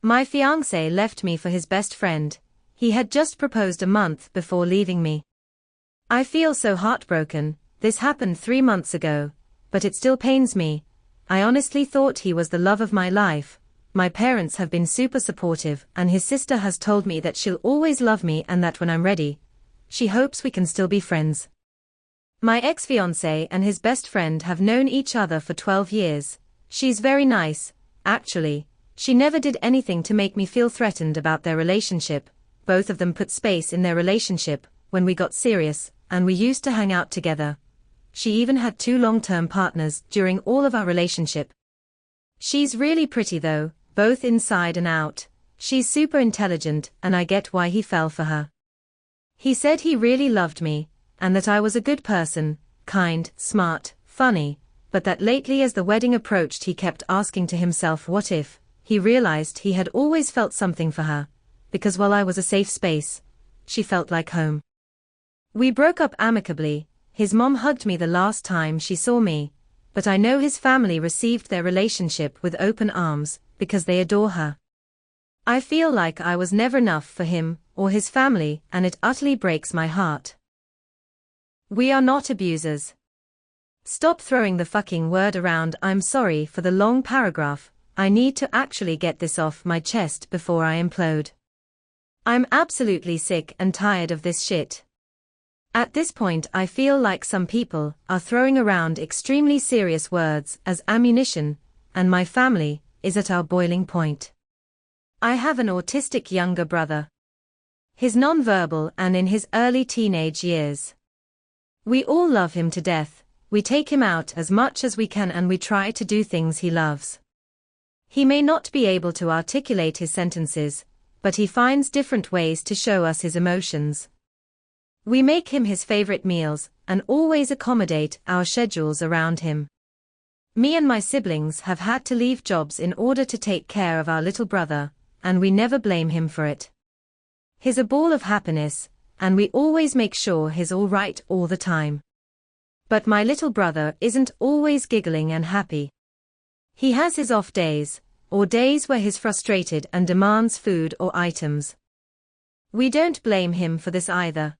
My fiancé left me for his best friend. He had just proposed a month before leaving me. I feel so heartbroken. This happened 3 months ago, but it still pains me. I honestly thought he was the love of my life. My parents have been super supportive, and his sister has told me that she'll always love me and that when I'm ready, she hopes we can still be friends. My ex-fiancé and his best friend have known each other for 12 years. She's very nice, actually. She never did anything to make me feel threatened about their relationship. Both of them put space in their relationship when we got serious, and we used to hang out together. She even had 2 long-term partners during all of our relationship. She's really pretty though, both inside and out. She's super intelligent, and I get why he fell for her. He said he really loved me, and that I was a good person, kind, smart, funny, but that lately as the wedding approached he kept asking to himself what if. He realized he had always felt something for her, because while I was a safe space, she felt like home. We broke up amicably. His mom hugged me the last time she saw me, but I know his family received their relationship with open arms, because they adore her. I feel like I was never enough for him or his family, and it utterly breaks my heart. We are not abusers. Stop throwing the fucking word around. I'm sorry for the long paragraph. I need to actually get this off my chest before I implode. I'm absolutely sick and tired of this shit. At this point I feel like some people are throwing around extremely serious words as ammunition, and my family is at our boiling point. I have an autistic younger brother. He's nonverbal and in his early teenage years. We all love him to death. We take him out as much as we can and we try to do things he loves. He may not be able to articulate his sentences, but he finds different ways to show us his emotions. We make him his favorite meals, and always accommodate our schedules around him. Me and my siblings have had to leave jobs in order to take care of our little brother, and we never blame him for it. He's a ball of happiness, and we always make sure he's all right all the time. But my little brother isn't always giggling and happy. He has his off days, or days where he's frustrated and demands food or items. We don't blame him for this either.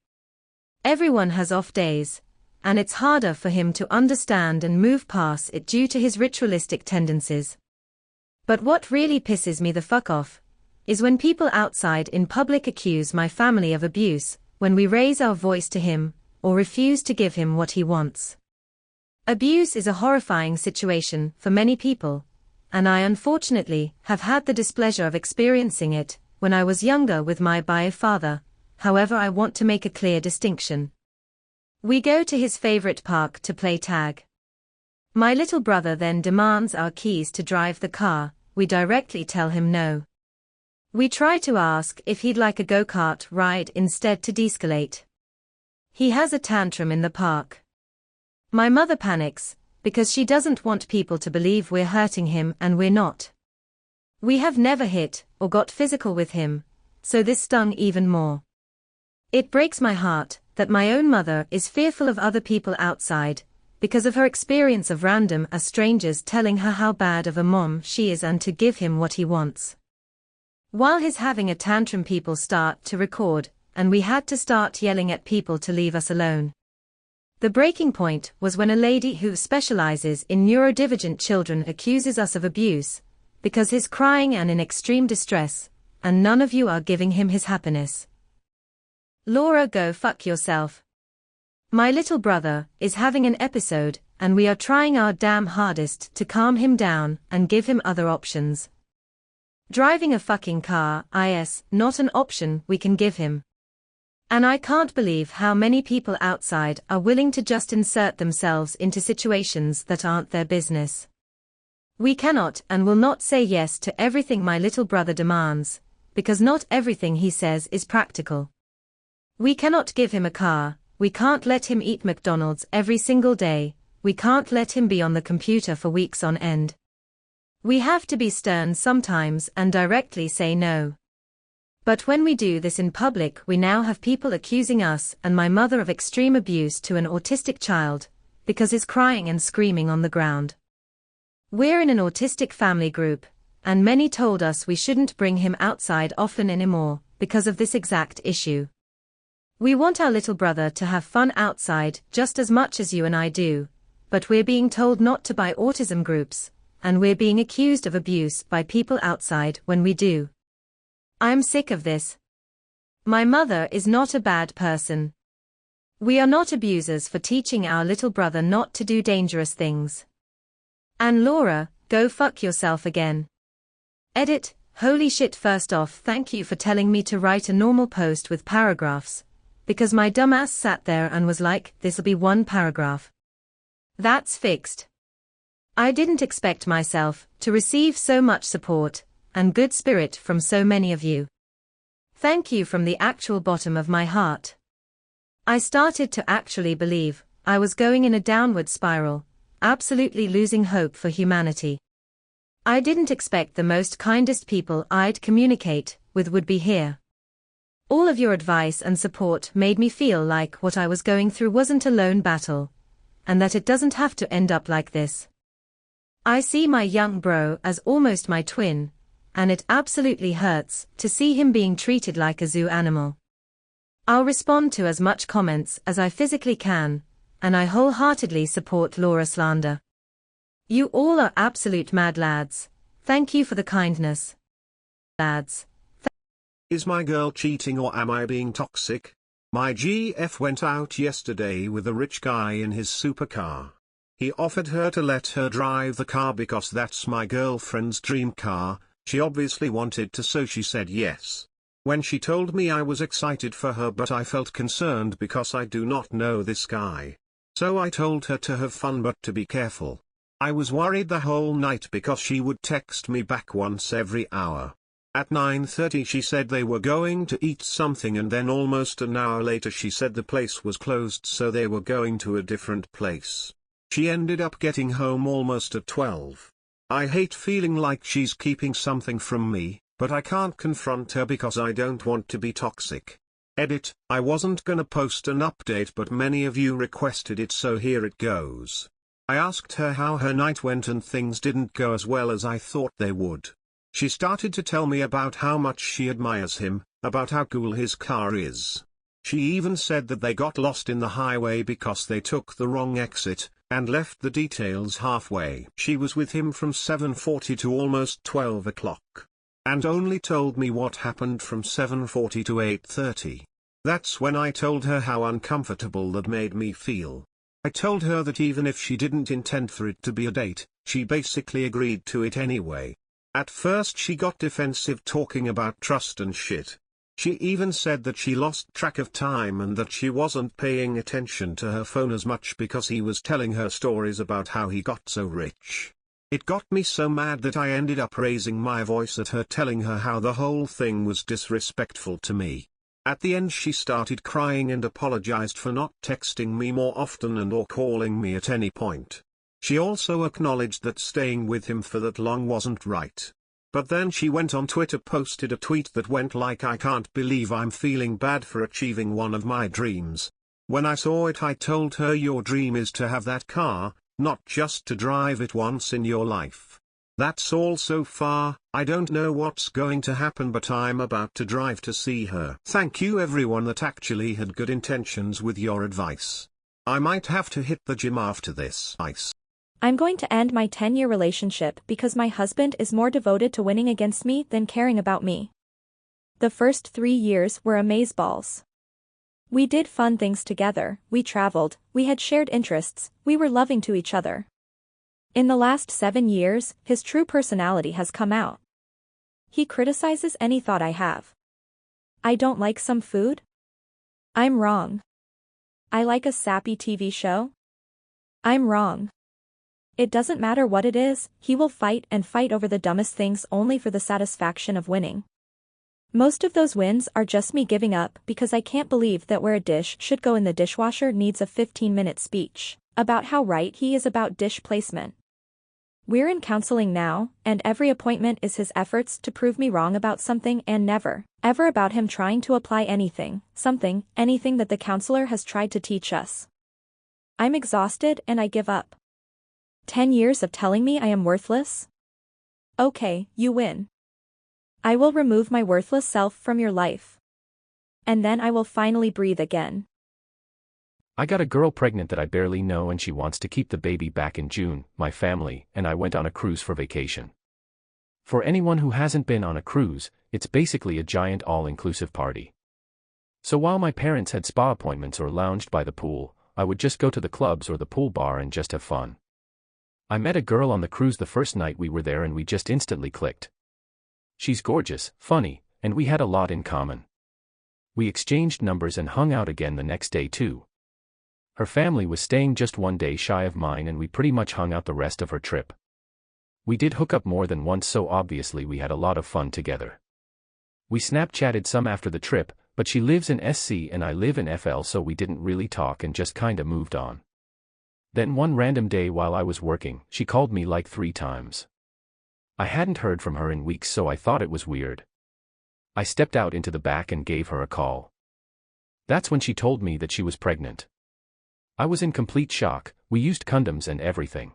Everyone has off days, and it's harder for him to understand and move past it due to his ritualistic tendencies. But what really pisses me the fuck off is when people outside in public accuse my family of abuse when we raise our voice to him or refuse to give him what he wants. Abuse is a horrifying situation for many people, and I unfortunately have had the displeasure of experiencing it when I was younger with my bio father. However, I want to make a clear distinction. We go to his favorite park to play tag. My little brother then demands our keys to drive the car. We directly tell him no. We try to ask if he'd like a go-kart ride instead to de-escalate. He has a tantrum in the park. My mother panics, because she doesn't want people to believe we're hurting him, and we're not. We have never hit or got physical with him, so this stung even more. It breaks my heart that my own mother is fearful of other people outside, because of her experience of random strangers telling her how bad of a mom she is and to give him what he wants. While he's having a tantrum, people start to record, and we had to start yelling at people to leave us alone. The breaking point was when a lady who specializes in neurodivergent children accuses us of abuse, because he's crying and in extreme distress, and none of you are giving him his happiness. Laura, go fuck yourself. My little brother is having an episode, and we are trying our damn hardest to calm him down and give him other options. Driving a fucking car is not an option we can give him. And I can't believe how many people outside are willing to just insert themselves into situations that aren't their business. We cannot and will not say yes to everything my little brother demands, because not everything he says is practical. We cannot give him a car, we can't let him eat McDonald's every single day, we can't let him be on the computer for weeks on end. We have to be stern sometimes and directly say no. But when we do this in public, we now have people accusing us and my mother of extreme abuse to an autistic child, because he's crying and screaming on the ground. We're in an autistic family group, and many told us we shouldn't bring him outside often anymore, because of this exact issue. We want our little brother to have fun outside just as much as you and I do, but we're being told not to buy autism groups, and we're being accused of abuse by people outside when we do. I'm sick of this. My mother is not a bad person. We are not abusers for teaching our little brother not to do dangerous things. And Laura, go fuck yourself again. Edit, holy shit. First off, thank you for telling me to write a normal post with paragraphs, because my dumbass sat there and was like, this'll be one paragraph. That's fixed. I didn't expect myself to receive so much support and good spirit from so many of you. Thank you from the actual bottom of my heart. I started to actually believe I was going in a downward spiral, absolutely losing hope for humanity. I didn't expect the most kindest people I'd communicate with would be here. All of your advice and support made me feel like what I was going through wasn't a lone battle, and that it doesn't have to end up like this. I see my young bro as almost my twin, and it absolutely hurts to see him being treated like a zoo animal. I'll respond to as much comments as I physically can, and I wholeheartedly support Laura slander. You all are absolute mad lads. Thank you for the kindness. Lads. Is my girl cheating or am I being toxic? My GF went out yesterday with a rich guy in his supercar. He offered her to let her drive the car because that's my girlfriend's dream car. She obviously wanted to, so she said yes. When she told me, I was excited for her, but I felt concerned because I do not know this guy. So I told her to have fun but to be careful. I was worried the whole night because she would text me back once every hour. At 9:30 she said they were going to eat something, and then almost an hour later she said the place was closed, so they were going to a different place. She ended up getting home almost at 12. I hate feeling like she's keeping something from me, but I can't confront her because I don't want to be toxic. Edit, I wasn't gonna post an update, but many of you requested it, so here it goes. I asked her how her night went and things didn't go as well as I thought they would. She started to tell me about how much she admires him, about how cool his car is. She even said that they got lost in the highway because they took the wrong exit, and left the details halfway. She was with him from 7:40 to almost 12 o'clock. And only told me what happened from 7:40 to 8:30. That's when I told her how uncomfortable that made me feel. I told her that even if she didn't intend for it to be a date, she basically agreed to it anyway. At first she got defensive, talking about trust and shit. She even said that she lost track of time and that she wasn't paying attention to her phone as much because he was telling her stories about how he got so rich. It got me so mad that I ended up raising my voice at her, telling her how the whole thing was disrespectful to me. At the end she started crying and apologized for not texting me more often and or calling me at any point. She also acknowledged that staying with him for that long wasn't right. But then she went on Twitter, posted a tweet that went like, I can't believe I'm feeling bad for achieving one of my dreams. When I saw it I told her, your dream is to have that car, not just to drive it once in your life. That's all so far. I don't know what's going to happen, but I'm about to drive to see her. Thank you everyone that actually had good intentions with your advice. I might have to hit the gym after this. Ice. I'm going to end my 10-year relationship because my husband is more devoted to winning against me than caring about me. The first 3 years were amazeballs. We did fun things together, we traveled, we had shared interests, we were loving to each other. In the last 7 years, his true personality has come out. He criticizes any thought I have. I don't like some food? I'm wrong. I like a sappy TV show? I'm wrong. It doesn't matter what it is, he will fight and fight over the dumbest things only for the satisfaction of winning. Most of those wins are just me giving up because I can't believe that where a dish should go in the dishwasher needs a 15-minute speech about how right he is about dish placement. We're in counseling now, and every appointment is his efforts to prove me wrong about something, and never, ever about him trying to apply anything that the counselor has tried to teach us. I'm exhausted and I give up. 10 years of telling me I am worthless? Okay, you win. I will remove my worthless self from your life. And then I will finally breathe again. I got a girl pregnant that I barely know and she wants to keep the baby back in June. My family and I went on a cruise for vacation. For anyone who hasn't been on a cruise, it's basically a giant all-inclusive party. So while my parents had spa appointments or lounged by the pool, I would just go to the clubs or the pool bar and just have fun. I met a girl on the cruise the first night we were there and we just instantly clicked. She's gorgeous, funny, and we had a lot in common. We exchanged numbers and hung out again the next day too. Her family was staying just one day shy of mine and we pretty much hung out the rest of her trip. We did hook up more than once, so obviously we had a lot of fun together. We Snapchatted some after the trip, but she lives in SC and I live in FL, so we didn't really talk and just kinda moved on. Then one random day while I was working, she called me like 3 times. I hadn't heard from her in weeks, so I thought it was weird. I stepped out into the back and gave her a call. That's when she told me that she was pregnant. I was in complete shock. We used condoms and everything.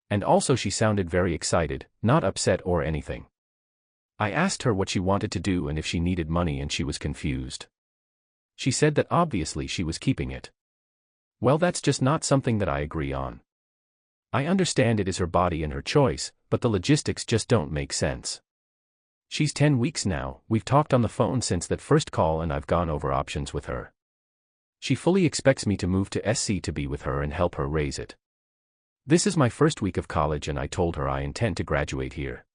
And also she sounded very excited, not upset or anything. I asked her what she wanted to do and if she needed money, and she was confused. She said that obviously she was keeping it. Well, that's just not something that I agree on. I understand it is her body and her choice, but the logistics just don't make sense. She's 10 weeks now, we've talked on the phone since that first call and I've gone over options with her. She fully expects me to move to SC to be with her and help her raise it. This is my first week of college and I told her I intend to graduate here.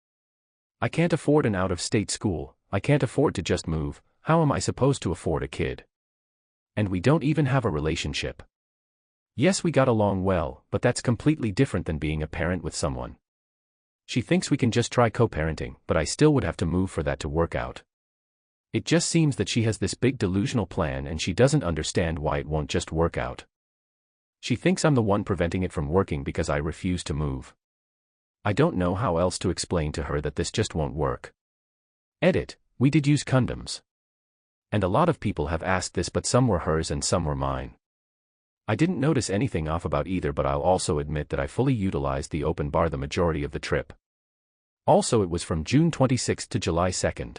I can't afford an out-of-state school, I can't afford to just move. How am I supposed to afford a kid? And we don't even have a relationship. Yes, we got along well, but that's completely different than being a parent with someone. She thinks we can just try co-parenting, but I still would have to move for that to work out. It just seems that she has this big delusional plan and she doesn't understand why it won't just work out. She thinks I'm the one preventing it from working because I refuse to move. I don't know how else to explain to her that this just won't work. Edit, we did use condoms. And a lot of people have asked this, but some were hers and some were mine. I didn't notice anything off about either, but I'll also admit that I fully utilized the open bar the majority of the trip. Also, it was from June 26th to July 2nd.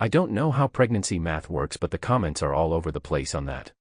I don't know how pregnancy math works, but the comments are all over the place on that.